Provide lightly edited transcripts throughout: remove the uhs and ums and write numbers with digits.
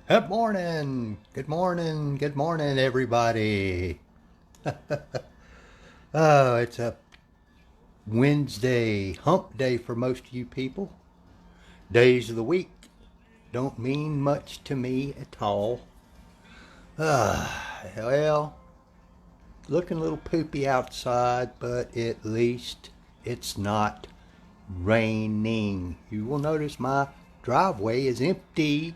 Good morning, good morning, everybody. Oh, it's a Wednesday, hump day for most of you people. Days of the week don't mean much to me at all. Well, looking a little poopy outside, but at least it's not raining. You will notice my driveway is empty.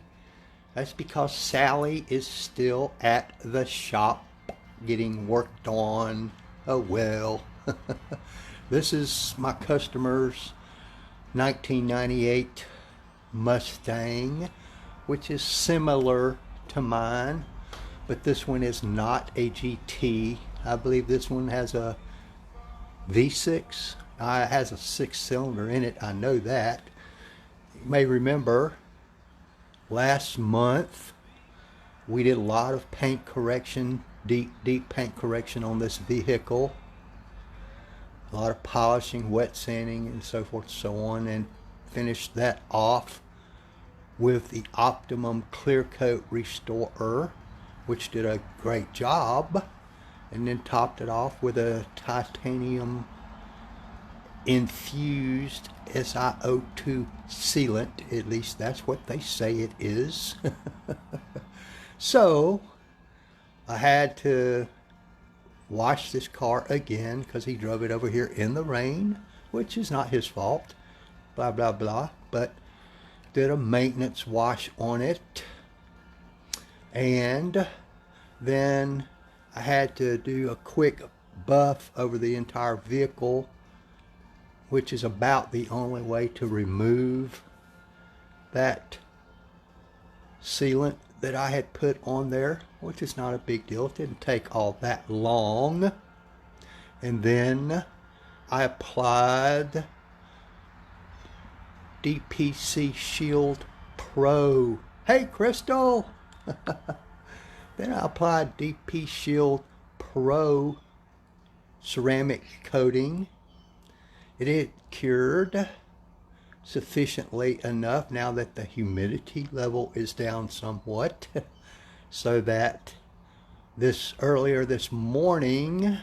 That's because Sally is still at the shop getting worked on. Oh well. This is my customer's 1998 Mustang, which is similar to mine, but this one is not a GT. I believe this one has a V6. It has a 6-cylinder in it, I know that. You may remember last month we did a lot of paint correction, deep paint correction on this vehicle. A lot of polishing, wet sanding, and so forth and so on, and finished that off with the Optimum Clear Coat Restorer, which did a great job, and then topped it off with a titanium infused SiO2 sealant. At least that's what they say it is. So I had to wash this car again because he drove it over here in the rain, which is not his fault, blah blah blah, but did a maintenance wash on it, and then I had to do a quick buff over the entire vehicle, which is about the only way to remove that sealant that I had put on there, which is not a big deal. It didn't take all that long. And then I applied DPC Shield Pro. Hey, Crystal! Then I applied DP Shield Pro ceramic coating. It had cured sufficiently enough now that the humidity level is down somewhat, so that earlier this morning,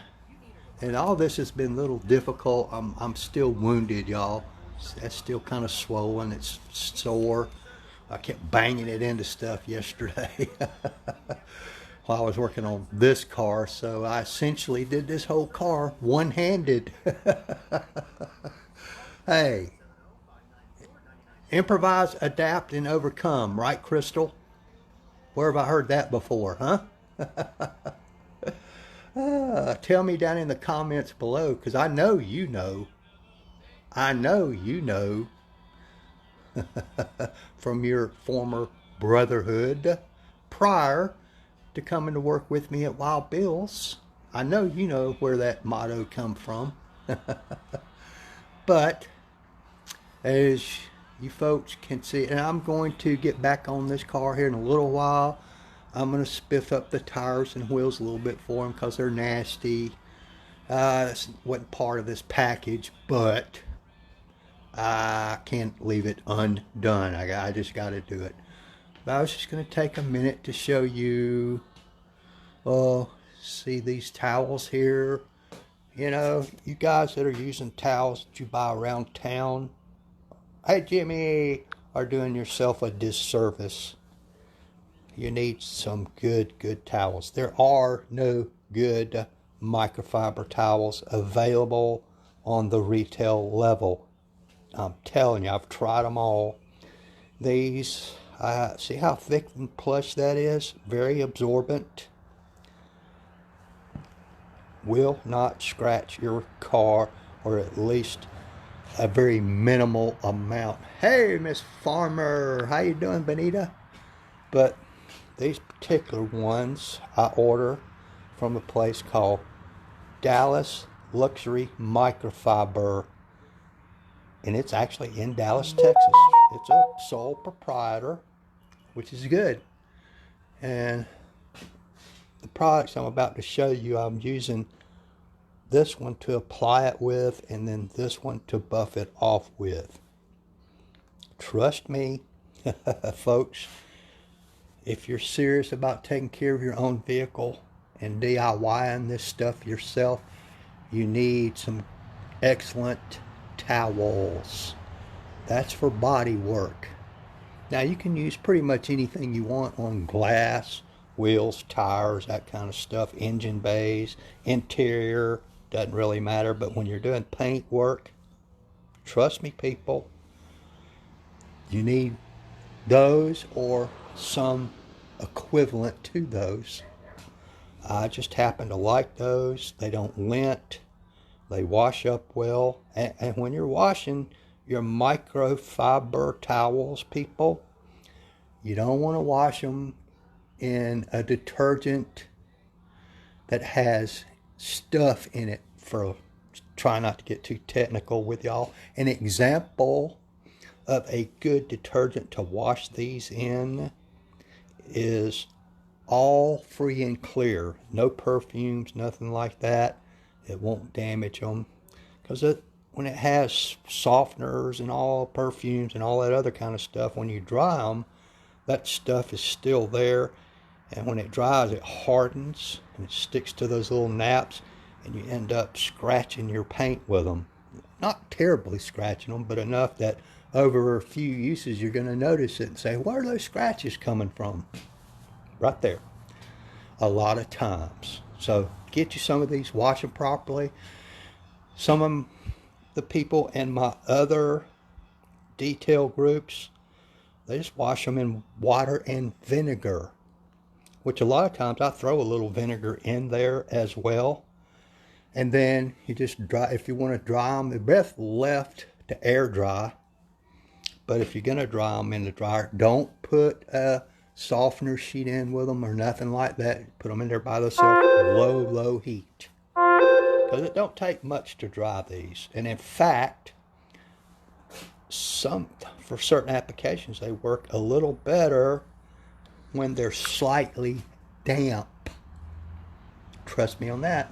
and all this has been a little difficult. I'm still wounded, y'all. That's still kind of swollen. It's sore. I kept banging it into stuff yesterday while I was working on this car, so I essentially did this whole car one-handed. Hey, improvise, adapt, and overcome, right, Crystal? Where have I heard that before, huh? Tell me down in the comments below, because I know you know. I know you know from your former brotherhood prior to coming to work with me at Wild Bill's. I know you know where that motto come from. But as you folks can see, and I'm going to get back on this car here in a little while. I'm going to spiff up the tires and wheels a little bit for them because they're nasty. This wasn't part of this package, but I can't leave it undone. I just got to do it. But I was just going to take a minute to show you, see these towels here. You know, you guys that are using towels that you buy around town, hey Jimmy, are doing yourself a disservice. You need some good towels. There are no good microfiber towels available on the retail level. I'm telling you, I've tried them all. These, see how thick and plush that is? Very absorbent. Will not scratch your car, or at least a very minimal amount. Hey, Miss Farmer, how you doing, Benita? But these particular ones I order from a place called Dallas Luxury Microfiber, and it's actually in Dallas, Texas. It's a sole proprietor, which is good. And the products I'm about to show you, I'm using this one to apply it with, and then this one to buff it off with. Trust me, folks, if you're serious about taking care of your own vehicle and DIYing this stuff yourself, you need some excellent towels. That's for body work. Now you can use pretty much anything you want on glass, wheels, tires, that kind of stuff, engine bays, interior, doesn't really matter. But when you're doing paint work, trust me people, you need those or some equivalent to those. I just happen to like those. They don't lint. They wash up well. And when you're washing your microfiber towels, people, you don't want to wash them in a detergent that has stuff in it. For try not to get too technical with y'all. An example of a good detergent to wash these in is all free and clear. No perfumes, nothing like that. It won't damage them, because when it has softeners and all perfumes and all that other kind of stuff, when you dry them, that stuff is still there, and when it dries it hardens and it sticks to those little naps, and you end up scratching your paint with them. Not terribly scratching them, but enough that over a few uses you're going to notice it and say, where are those scratches coming from? Right there. A lot of times. So get you some of these, wash them properly. Some of the people in my other detail groups, they just wash them in water and vinegar, which a lot of times I throw a little vinegar in there as well. And then you just dry, if you want to dry them, they're best left to air dry. But if you're going to dry them in the dryer, don't put a softener sheet in with them or nothing like that. Put them in there by themselves, low heat, because it don't take much to dry these. And in fact, for certain applications, they work a little better when they're slightly damp. Trust me on that.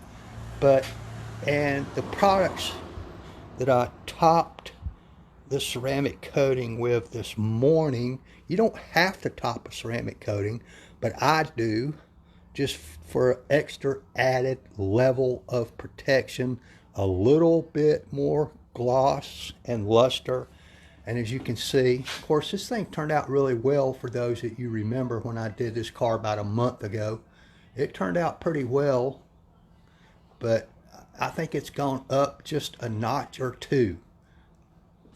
And the products that I topped the ceramic coating with this morning, you don't have to top a ceramic coating, but I do, just for extra added level of protection, a little bit more gloss and luster. And as you can see, of course, this thing turned out really well. For those that you remember when I did this car about a month ago, it turned out pretty well, but I think it's gone up just a notch or two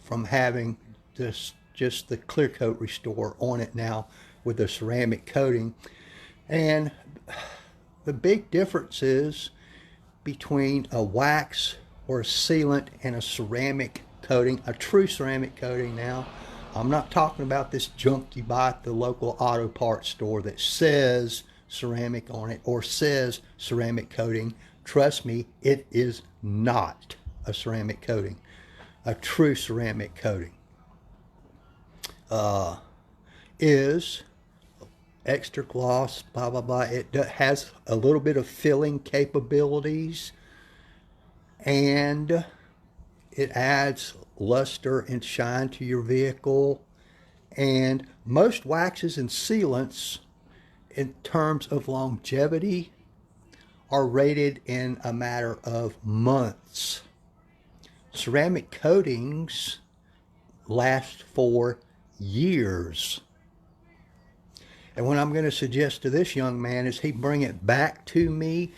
from having this, just the clear coat restore on it now with the ceramic coating. And the big difference is between a wax or a sealant and a ceramic coating, a true ceramic coating. Now, I'm not talking about this junk you buy at the local auto parts store that says ceramic on it or says ceramic coating. Trust me, it is not a ceramic coating. A true ceramic coating is extra gloss, blah, blah, blah. It has a little bit of filling capabilities, and it adds luster and shine to your vehicle. And most waxes and sealants, in terms of longevity, are rated in a matter of months. Ceramic coatings last for years. And what I'm going to suggest to this young man is he bring it back to me.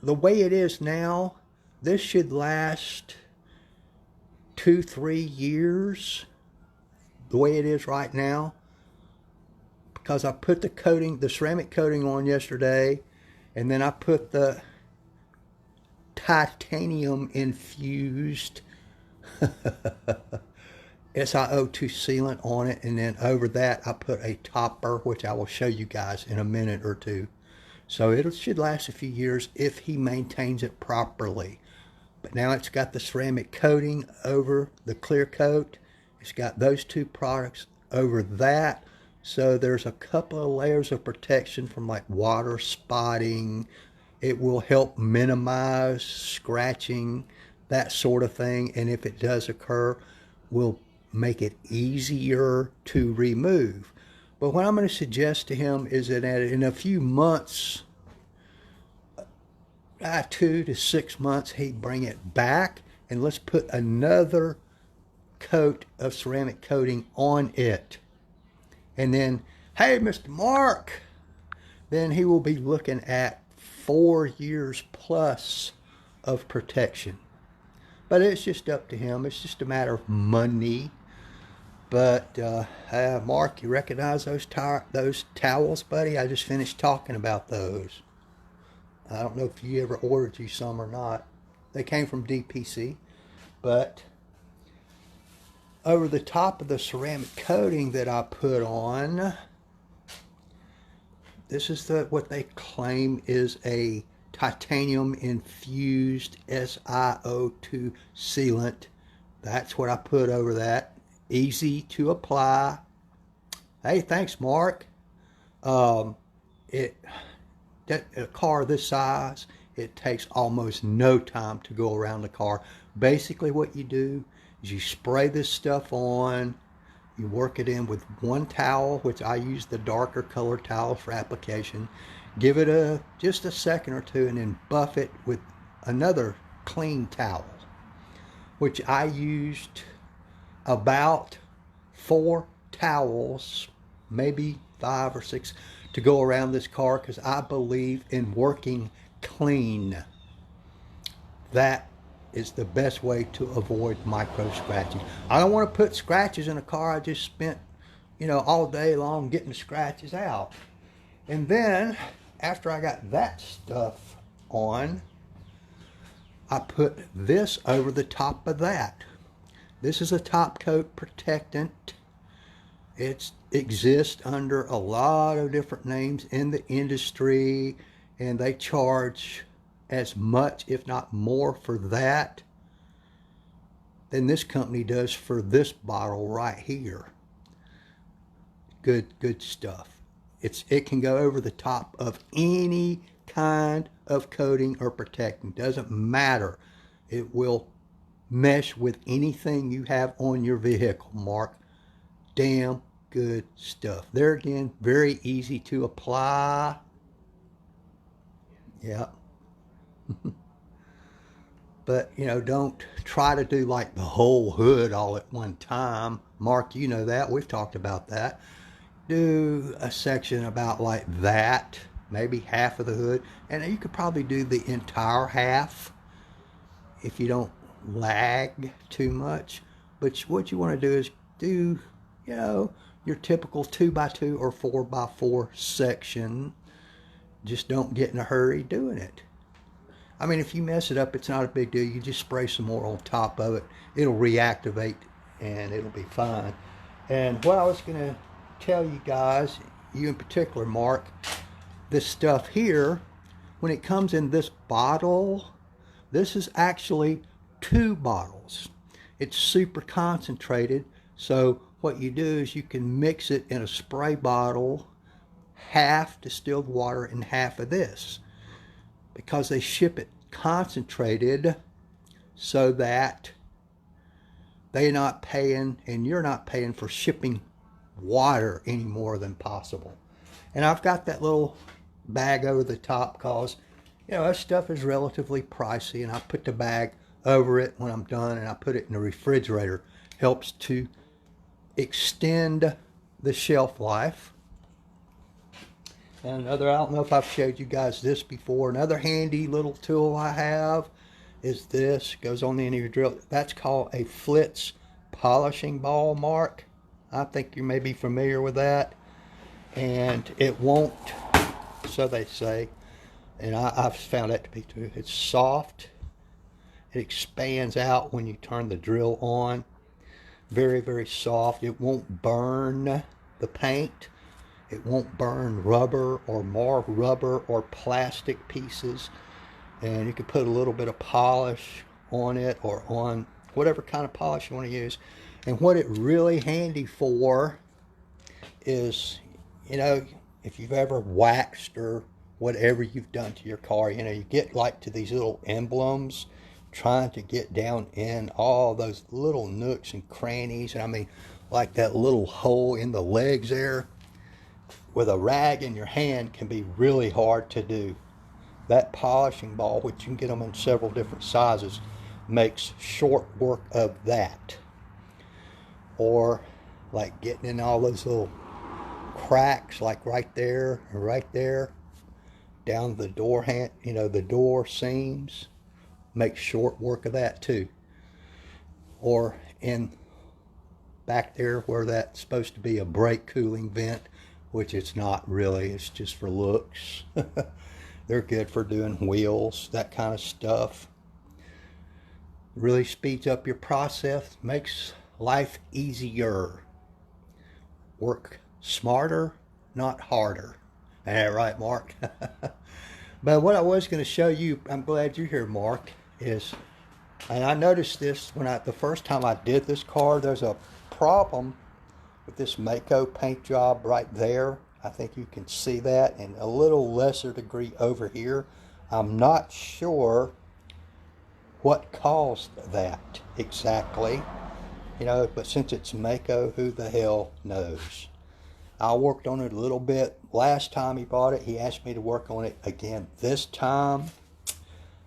The way it is now, this should last 2-3 years, the way it is right now, because I put the coating, the ceramic coating on yesterday, and then I put the titanium infused SiO2 sealant on it, and then over that I put a topper, which I will show you guys in a minute or two. So it should last a few years if he maintains it properly. But now it's got the ceramic coating over the clear coat. It's got those two products over that. So there's a couple of layers of protection from like water spotting. It will help minimize scratching, that sort of thing. And if it does occur, will make it easier to remove. But what I'm going to suggest to him is that in a few months, 2 to 6 months, he'd bring it back and let's put another coat of ceramic coating on it. And then, hey, Mr. Mark, then he will be looking at 4 years plus of protection. But it's just up to him. It's just a matter of money. But Mark, you recognize those towels, buddy? I just finished talking about those. I don't know if you ever ordered you some or not. They came from DPC. But over the top of the ceramic coating that I put on, this is what they claim is a titanium infused SiO2 sealant. That's what I put over that. Easy to apply. Hey, thanks, Mark. A car this size, it takes almost no time to go around the car. Basically what you do is you spray this stuff on, you work it in with one towel, which I use the darker colored towel for application. Give it just a second or two and then buff it with another clean towel, which I used about 4 towels, maybe 5 or 6, to go around this car because I believe in working clean. That is the best way to avoid micro scratches. I don't want to put scratches in a car I just spent, all day long getting the scratches out. And then after I got that stuff on, I put this over the top of that. This is a top coat protectant. It exists under a lot of different names in the industry, and they charge as much, if not more, for that than this company does for this bottle right here. Good stuff. It can go over the top of any kind of coating or protectant. Doesn't matter. It will mesh with anything you have on your vehicle, Mark. Damn good stuff. There again, very easy to apply. Yeah. But, don't try to do like the whole hood all at one time. Mark, you know that. We've talked about that. Do a section about like that, maybe half of the hood. And you could probably do the entire half if you don't lag too much. But what you want to do is do, your typical 2x2 or 4x4 section. Just don't get in a hurry doing it. I mean, if you mess it up, it's not a big deal. You just spray some more on top of it. It'll reactivate and it'll be fine. And what I was going to tell you guys, you in particular, Mark, this stuff here, when it comes in this bottle, this is actually 2 bottles. It's super concentrated. So what you do is you can mix it in a spray bottle, half distilled water and half of this, because they ship it concentrated so that they're not paying and you're not paying for shipping water any more than possible. And I've got that little bag over the top because that stuff is relatively pricey, and I put the bag over it when I'm done and I put it in the refrigerator. Helps to extend the shelf life. And I don't know if I've showed you guys this before. Another handy little tool I have is this. Goes on the end of your drill. That's called a Flitz polishing ball, Mark. I think you may be familiar with that. And it won't, so they say, and I've found that to be true. It's soft. It expands out when you turn the drill on. Very, very soft. It won't burn the paint. It won't burn rubber or more rubber or plastic pieces. And you can put a little bit of polish on it or on whatever kind of polish you want to use. And what it's really handy for is, if you've ever waxed or whatever you've done to your car, you get like to these little emblems, trying to get down in all those little nooks and crannies. And I mean, like that little hole in the legs there. with a rag in your hand can be really hard to do. That polishing ball, which you can get them in several different sizes, makes short work of that. Or like getting in all those little cracks, like right there, down the door hand, the door seams, makes short work of that too. Or in back there where that's supposed to be a brake cooling vent, which it's not really, it's just for looks. They're good for doing wheels, that kind of stuff. Really speeds up your process, makes life easier. Work smarter, not harder. Ain't that right, Mark? But what I was going to show you, I'm glad you're here, Mark, is, and I noticed this when the first time I did this car, there's a problem with this Mako paint job right there. I think you can see that, and a little lesser degree over here. I'm not sure what caused that exactly, but since it's Mako, who the hell knows? I worked on it a little bit last time he bought it. He asked me to work on it again this time.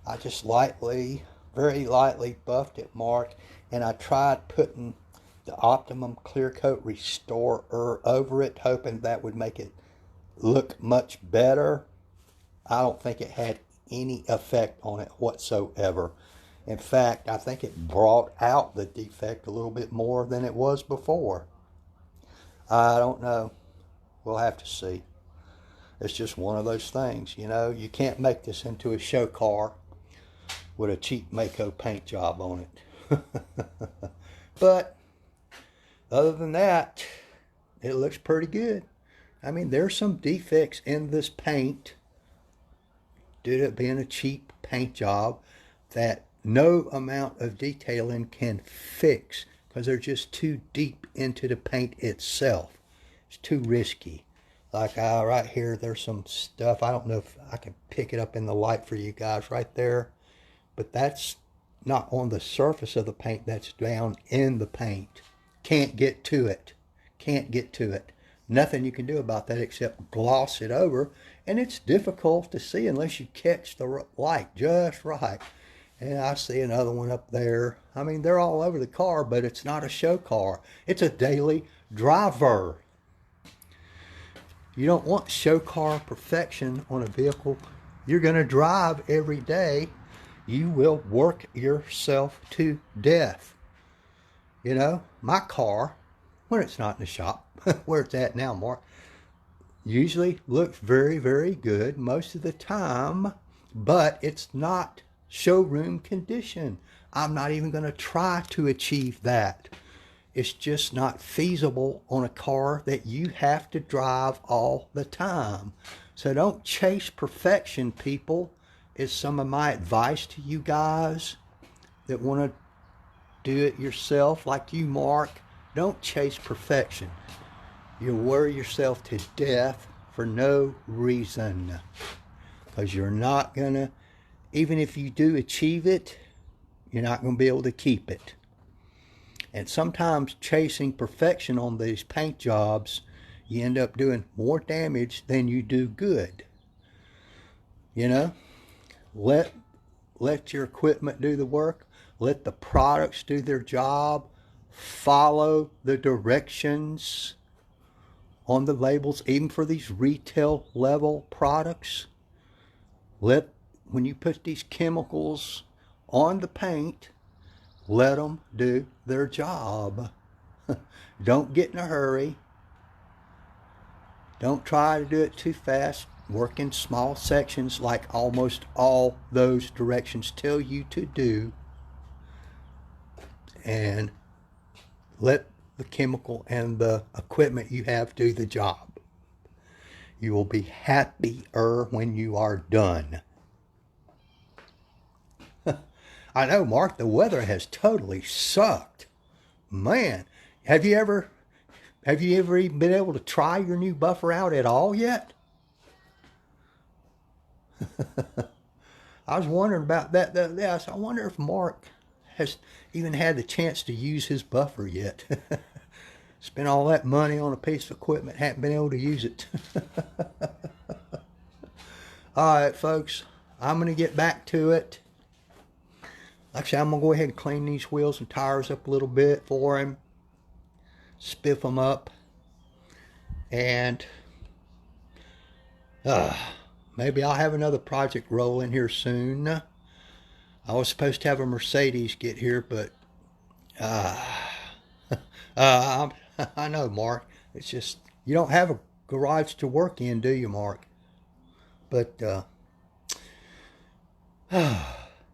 I just very lightly buffed it, Mark, and I tried putting the Optimum Clear Coat Restorer over it, hoping that would make it look much better. I don't think it had any effect on it whatsoever. In fact, I think it brought out the defect a little bit more than it was before. I don't know. We'll have to see. It's just one of those things, you can't make this into a show car with a cheap Mako paint job on it. But other than that, it looks pretty good. I mean, there's some defects in this paint due to it being a cheap paint job that no amount of detailing can fix because they're just too deep into the paint itself. It's too risky. Like right here, there's some stuff. I don't know if I can pick it up in the light for you guys right there, but that's not on the surface of the paint. That's down in the paint. Can't get to it. Can't get to it. Nothing you can do about that except gloss it over, and it's difficult to see unless you catch the light just right. And I see another one up there. I mean, they're all over the car, but it's not a show car. It's a daily driver. You don't want show car perfection on a vehicle you're going to drive every day. You will work yourself to death. My car, when it's not in the shop, where it's at now, Mark, usually looks very, very good most of the time, but it's not showroom condition. I'm not even going to try to achieve that. It's just not feasible on a car that you have to drive all the time. So don't chase perfection, people, is some of my advice to you guys that want to do it yourself, like you, Mark. Don't chase perfection. You'll worry yourself to death for no reason, because you're not going to, even if you do achieve it, you're not going to be able to keep it. And sometimes chasing perfection on these paint jobs, you end up doing more damage than you do good. Let your equipment do the work. Let the products do their job. Follow the directions on the labels, even for these retail level products. When you put these chemicals on the paint, let them do their job. Don't get in a hurry. Don't try to do it too fast. Work in small sections like almost all those directions tell you to do. And let the chemical and the equipment you have do the job. You will be happier when you are done. I know, Mark, the weather has totally sucked. Man, have you ever even been able to try your new buffer out at all yet? I was wondering about that the other day. I wonder if Mark has even had the chance to use his buffer yet. Spent all that money on a piece of equipment, haven't been able to use it. Alright folks, I'm going to get back to it. Like I said, I'm going to go ahead and clean these wheels and tires up a little bit for him. Spiff them up. And maybe I'll have another project rolling here soon. I was supposed to have a Mercedes get here, but I know, Mark. It's just, you don't have a garage to work in, do you, Mark? But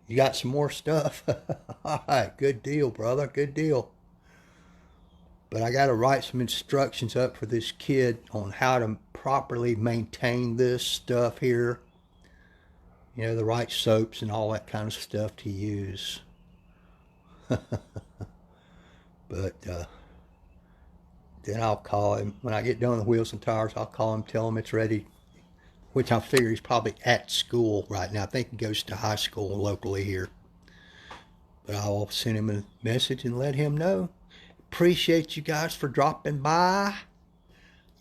you got some more stuff. All right, good deal, brother. Good deal. But I got to write some instructions up for this kid on how to properly maintain this stuff here. You know, the right soaps and all that kind of stuff to use. But then I'll call him. When I get done with the wheels and tires, I'll call him, tell him it's ready. Which I figure he's probably at school right now. I think he goes to high school locally here. But I'll send him a message and let him know. Appreciate you guys for dropping by.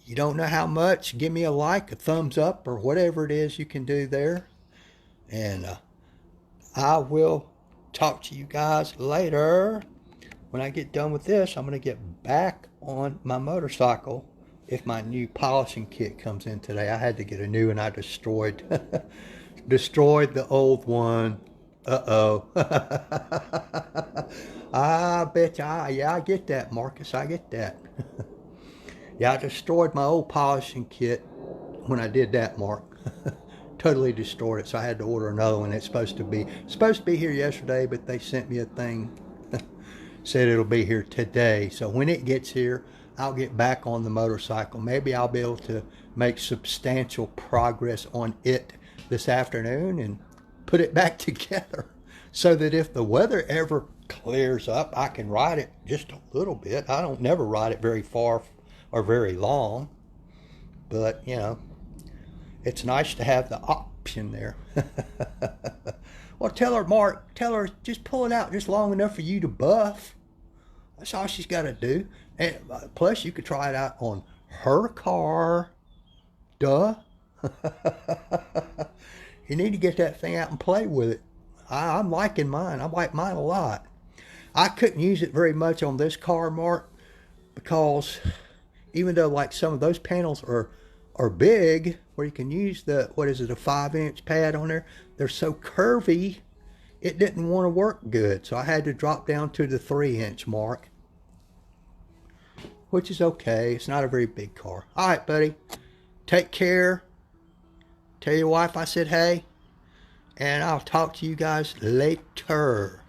You don't know how much. Give me a like, a thumbs up, or whatever it is you can do there. And I will talk to you guys later. When I get done with this, I'm going to get back on my motorcycle if my new polishing kit comes in today. I had to get a new one. I destroyed the old one. Uh-oh. I bet you, yeah, I get that, Marcus. I get that. Yeah, I destroyed my old polishing kit when I did that, Mark. Totally destroyed it, so I had to order another one. It's supposed to be here yesterday, but they sent me a thing. Said it'll be here today. So when it gets here, I'll get back on the motorcycle. Maybe I'll be able to make substantial progress on it this afternoon and put it back together so that if the weather ever clears up, I can ride it just a little bit. I don't never ride it very far or very long, but you know, it's nice to have the option there. Well, tell her, Mark, just pull it out just long enough for you to buff. That's all she's got to do. And plus, you could try it out on her car. Duh. You need to get that thing out and play with it. I'm liking mine. I like mine a lot. I couldn't use it very much on this car, Mark, because even though like some of those panels are big, where you can use the, what is it, a 5-inch pad on there, they're so curvy, it didn't want to work good. So I had to drop down to the 3-inch mark, which is okay. It's not a very big car. All right, buddy. Take care. Tell your wife I said hey. And I'll talk to you guys later.